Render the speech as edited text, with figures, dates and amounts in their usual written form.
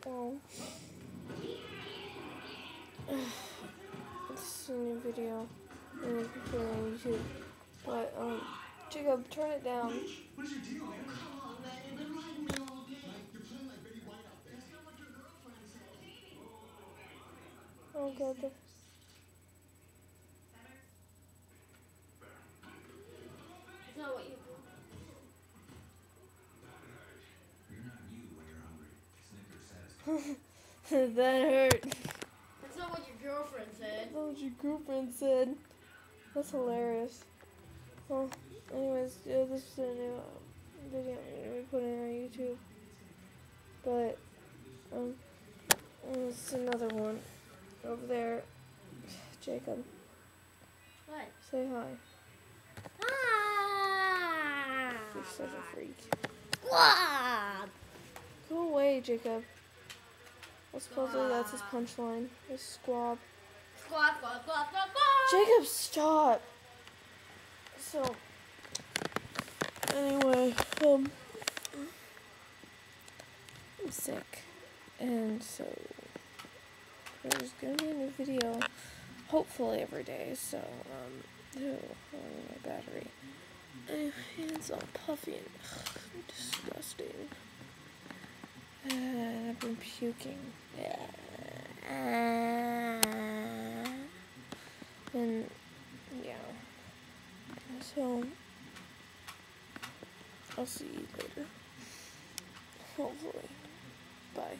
Oh. This is a new video. I'm going to put it on YouTube. But, Jacob, turn it down. What is your deal, man? Come on, man. You've been riding me all day. You're playing like Betty White out there. That's not what your girlfriend said. Oh, God. That's not what you You're not you when you're hungry. Snickers says. That hurt. That's not what your girlfriend said. That's what your girlfriend said. That's hilarious. Well, anyways, yeah, this is a new video I'm going to be putting on YouTube. But, it's another one over there. Jacob, What? say hi. Ah! You're such a freak. Squab! Go away, Jacob. Well, supposedly that's his punchline. His squab. Squab, squab, squab, squab, squab! Jacob, stop! So, anyway, I'm sick. And so, there's gonna be a new video, hopefully every day, so, I need my battery. My hands all puffy and disgusting. And I've been puking. And, yeah. So, I'll see you later. Hopefully. Bye.